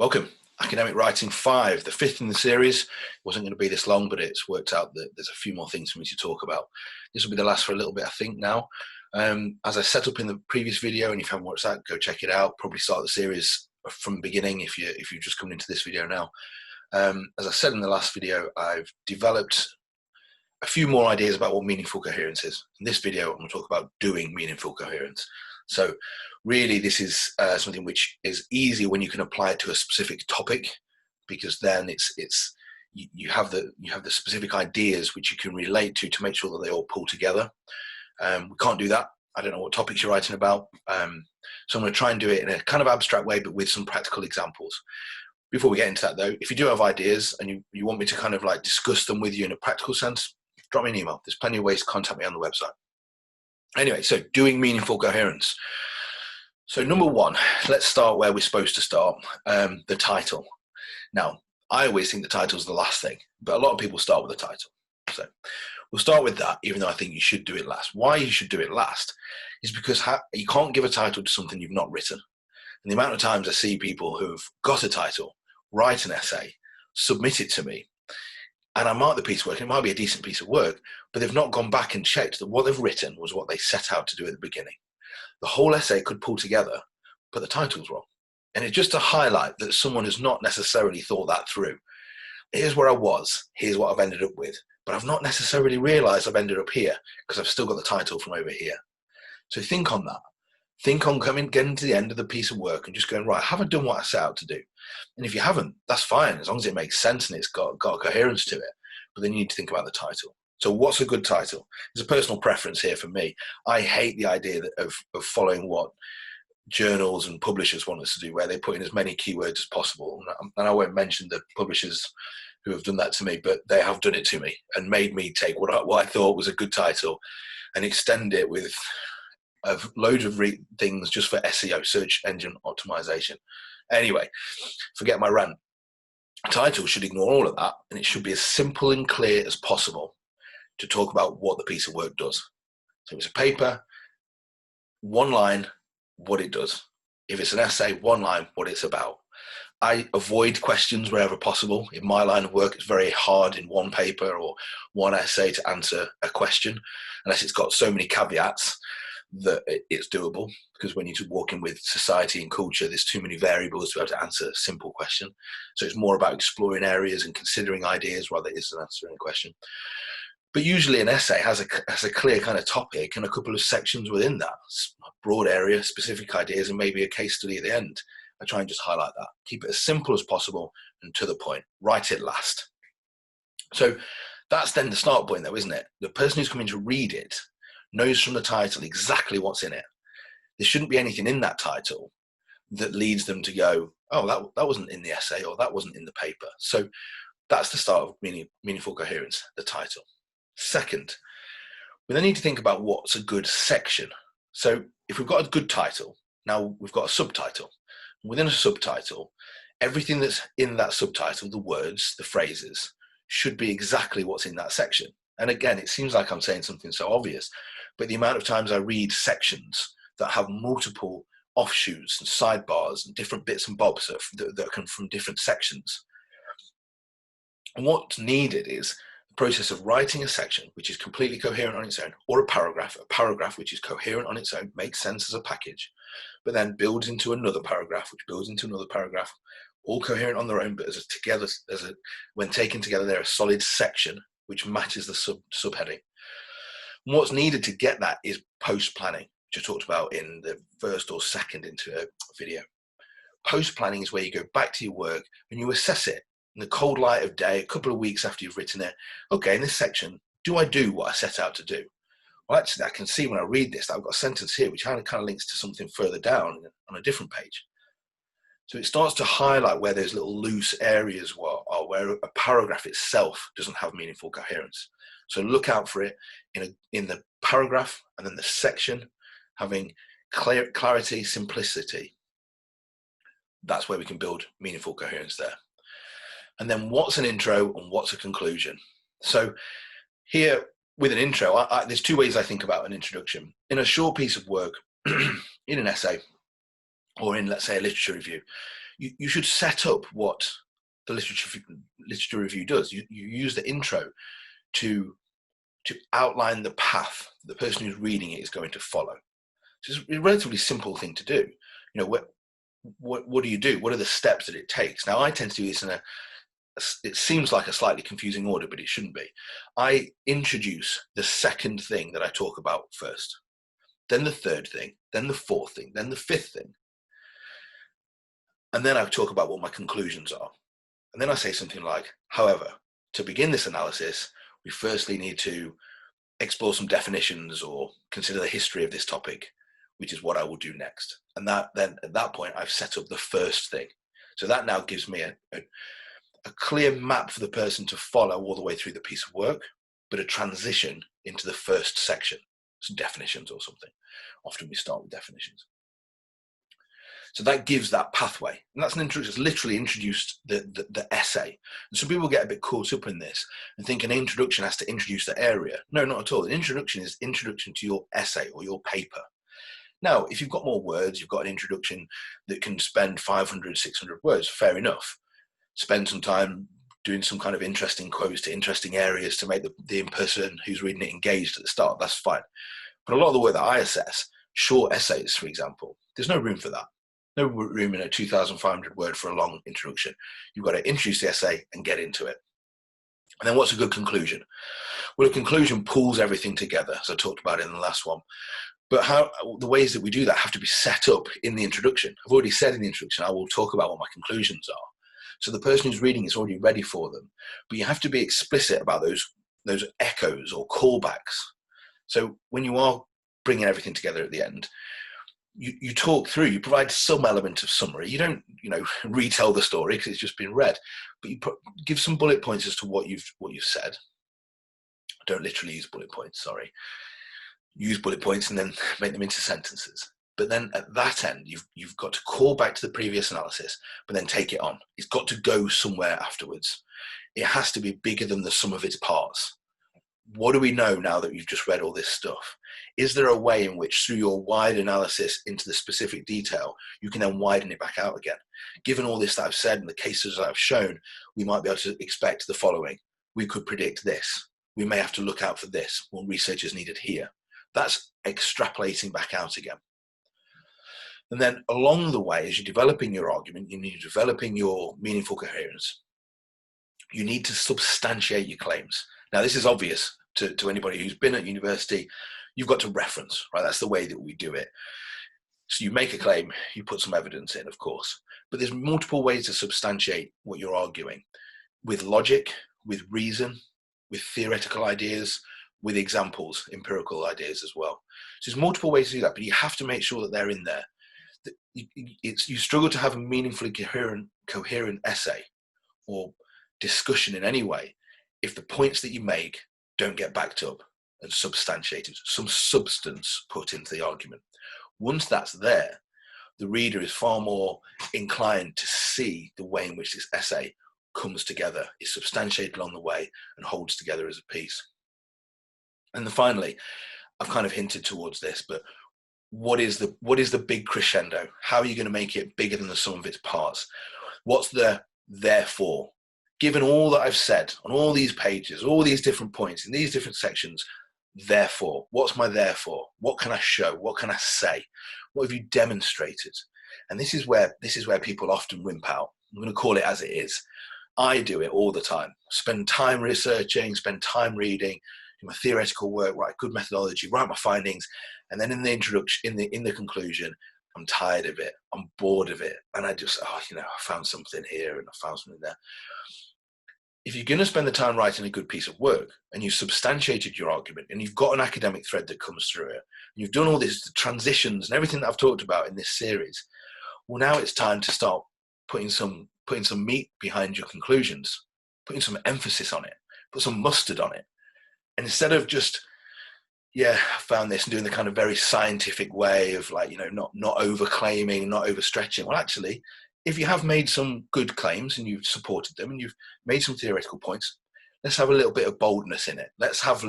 Welcome. Academic Writing 5, the fifth in the series. It wasn't going to be this long, but it's worked out that there's a few more things for me to talk about. This will be the last for a little bit, I think, now. As I set up in the previous video, and if you haven't watched that, go check it out. Probably start the series from the beginning if you're just coming into this video now. As I said in the last video, I've developed a few more ideas about what meaningful coherence is. In this video, I'm going to talk about doing meaningful coherence. So really, this is something which is easy when you can apply it to a specific topic, because then you have the specific ideas which you can relate to make sure that they all pull together. We can't do that. I don't know what topics you're writing about, so I'm going to try and do it in a kind of abstract way, but with some practical examples. Before we get into that, though, if you do have ideas and you want me to kind of like discuss them with you in a practical sense, drop me an email. There's plenty of ways to contact me on the website. Anyway, so doing meaningful coherence. So number one, let's start where we're supposed to start, the title. Now, I always think the title is the last thing, but a lot of people start with the title. So we'll start with that, even though I think you should do it last. Why you should do it last is because you can't give a title to something you've not written. And the amount of times I see people who've got a title, write an essay, submit it to me, and I mark the piece of work, and it might be a decent piece of work, but they've not gone back and checked that what they've written was what they set out to do at the beginning. The whole essay could pull together, but the title's wrong. And it's just to highlight that someone has not necessarily thought that through. Here's where I was, here's what I've ended up with, but I've not necessarily realized I've ended up here because I've still got the title from over here. So think on that. Think on getting to the end of the piece of work and just going, right, have I done what I set out to do? And if you haven't, that's fine, as long as it makes sense and it's got a coherence to it. But then you need to think about the title. So what's a good title? There's a personal preference here for me. I hate the idea of following what journals and publishers want us to do, where they put in as many keywords as possible. And I won't mention the publishers who have done that to me, but they have done it to me and made me take what I thought was a good title and extend it with loads of things just for SEO, search engine optimization. Anyway, forget my rant. Title should ignore all of that, and it should be as simple and clear as possible to talk about what the piece of work does. So if it's a paper, one line, what it does. If it's an essay, one line, what it's about. I avoid questions wherever possible. In my line of work, it's very hard in one paper or one essay to answer a question, unless it's got so many caveats that it's doable, because when you're walking with society and culture, there's too many variables to be able to answer a simple question. So it's more about exploring areas and considering ideas rather than answering a question. But usually an essay has a clear kind of topic and a couple of sections within that, a broad area, specific ideas, and maybe a case study at the end. I try and just highlight that. Keep it as simple as possible and to the point. Write it last. So that's then the start point though, isn't it? The person who's coming to read it knows from the title exactly what's in it. There shouldn't be anything in that title that leads them to go, oh, that wasn't in the essay, or that wasn't in the paper. So that's the start of meaningful coherence, the title. Second, we then need to think about what's a good section. So if we've got a good title, now we've got a subtitle. Within a subtitle, everything that's in that subtitle, the words, the phrases, should be exactly what's in that section. And again, it seems like I'm saying something so obvious, but the amount of times I read sections that have multiple offshoots and sidebars and different bits and bobs that come from different sections. And what's needed is the process of writing a section which is completely coherent on its own, or a paragraph which is coherent on its own, makes sense as a package, but then builds into another paragraph, which builds into another paragraph, all coherent on their own, but when taken together, they're a solid section which matches the subheading. And what's needed to get that is post-planning, which I talked about in the first or second video. Post-planning is where you go back to your work and you assess it in the cold light of day, a couple of weeks after you've written it. Okay, in this section, do I do what I set out to do? Well, actually, I can see when I read this that I've got a sentence here which kind of links to something further down on a different page. So it starts to highlight where there's little loose areas or where a paragraph itself doesn't have meaningful coherence. So look out for it in the paragraph and then the section, having clarity, simplicity. That's where we can build meaningful coherence there. And then what's an intro and what's a conclusion? So here with an intro, there's two ways I think about an introduction. In a short piece of work, in an essay, or in, let's say, a literature review, you should set up what the literature review does. You use the intro to outline the path the person who's reading it is going to follow. So it's a relatively simple thing to do. What do you do? What are the steps that it takes? Now, I tend to do this it seems like a slightly confusing order, but it shouldn't be. I introduce the second thing that I talk about first, then the third thing, then the fourth thing, then the fifth thing. And then I talk about what my conclusions are. And then I say something like, however, to begin this analysis, we firstly need to explore some definitions or consider the history of this topic, which is what I will do next. And then at that point, I've set up the first thing. So that now gives me a clear map for the person to follow all the way through the piece of work, but a transition into the first section, some definitions or something. Often we start with definitions. So that gives that pathway. And that's an introduction. It's literally introduced the essay. And some people get a bit caught up in this and think an introduction has to introduce the area. No, not at all. An introduction is introduction to your essay or your paper. Now, if you've got more words, you've got an introduction that can spend 500, 600 words, fair enough. Spend some time doing some kind of interesting quotes to interesting areas to make the person who's reading it engaged at the start. That's fine. But a lot of the work that I assess, short essays, for example, there's no room for that. No room in a 2,500 word for a long introduction. You've got to introduce the essay and get into it. And then what's a good conclusion? Well, a conclusion pulls everything together, as I talked about in the last one. But the ways that we do that have to be set up in the introduction. I've already said in the introduction, I will talk about what my conclusions are. So the person who's reading is already ready for them. But you have to be explicit about those echoes or callbacks. So when you are bringing everything together at the end, you talk through, you provide some element of summary. You don't, retell the story because it's just been read, but you give some bullet points as to what you've said. Don't literally use bullet points, sorry. Use bullet points and then make them into sentences. But then at that end, you've got to call back to the previous analysis, but then take it on. It's got to go somewhere afterwards. It has to be bigger than the sum of its parts. What do we know now that you've just read all this stuff? Is there a way in which, through your wide analysis into the specific detail, you can then widen it back out again? Given all this that I've said and the cases that I've shown, we might be able to expect the following. We could predict this. We may have to look out for this. More research is needed here. That's extrapolating back out again. And then along the way, as you're developing your argument, you're developing your meaningful coherence, you need to substantiate your claims. Now, this is obvious to anybody who's been at university. You've got to reference, right? That's the way that we do it. So you make a claim, you put some evidence in, of course, but there's multiple ways to substantiate what you're arguing, with logic, with reason, with theoretical ideas, with examples, empirical ideas as well. So there's multiple ways to do that, but you have to make sure that they're in there. You struggle to have a meaningfully coherent essay or discussion in any way if the points that you make don't get backed up and substantiated, some substance put into the argument. Once that's there, the reader is far more inclined to see the way in which this essay comes together, is substantiated along the way, and holds together as a piece. And then finally, I've kind of hinted towards this, but what is the big crescendo? How are you going to make it bigger than the sum of its parts? What's the therefore? Given all that I've said on all these pages, all these different points in these different sections, therefore, what's my therefore? What can I show? What can I say? What have you demonstrated? And this is where people often wimp out. I'm going to call it as it is. I do it all the time. Spend time researching, spend time reading, do my theoretical work, write good methodology, write my findings, and then in the introduction, in the conclusion, I'm tired of it. I'm bored of it, and I just, I found something here and I found something there. If you're going to spend the time writing a good piece of work and you've substantiated your argument and you've got an academic thread that comes through it, and you've done all these transitions and everything that I've talked about in this series, well, now it's time to start putting some meat behind your conclusions, putting some emphasis on it, put some mustard on it. And instead of just, I found this, and doing the kind of very scientific way of not over-claiming, not overstretching. Well, actually, if you have made some good claims and you've supported them and you've made some theoretical points, let's have a little bit of boldness in it. Let's have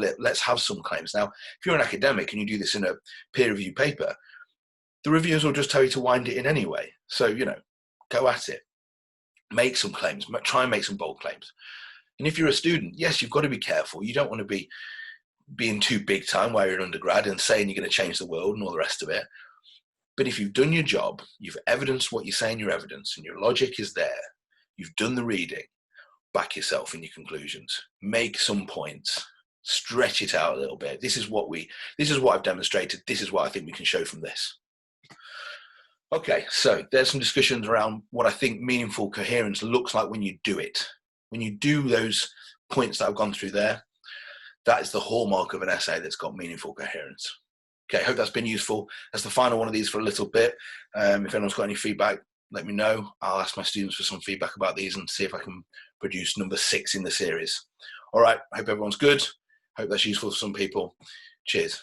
some claims. Now, if you're an academic and you do this in a peer review paper, the reviewers will just tell you to wind it in anyway. So, Go at it. Make some claims. Try and make some bold claims. And if you're a student, yes, you've got to be careful. You don't want to be being too big time while you're an undergrad and saying you're going to change the world and all the rest of it. But if you've done your job, you've evidenced what you say in your evidence, and your logic is there, you've done the reading, back yourself in your conclusions. Make some points. Stretch it out a little bit. This is what I've demonstrated. This is what I think we can show from this. Okay, so there's some discussions around what I think meaningful coherence looks like when you do it. When you do those points that I've gone through there, that is the hallmark of an essay that's got meaningful coherence. Okay, I hope that's been useful. That's the final one of these for a little bit. If anyone's got any feedback, let me know. I'll ask my students for some feedback about these and see if I can produce number 6 in the series. All right, I hope everyone's good. Hope that's useful for some people. Cheers.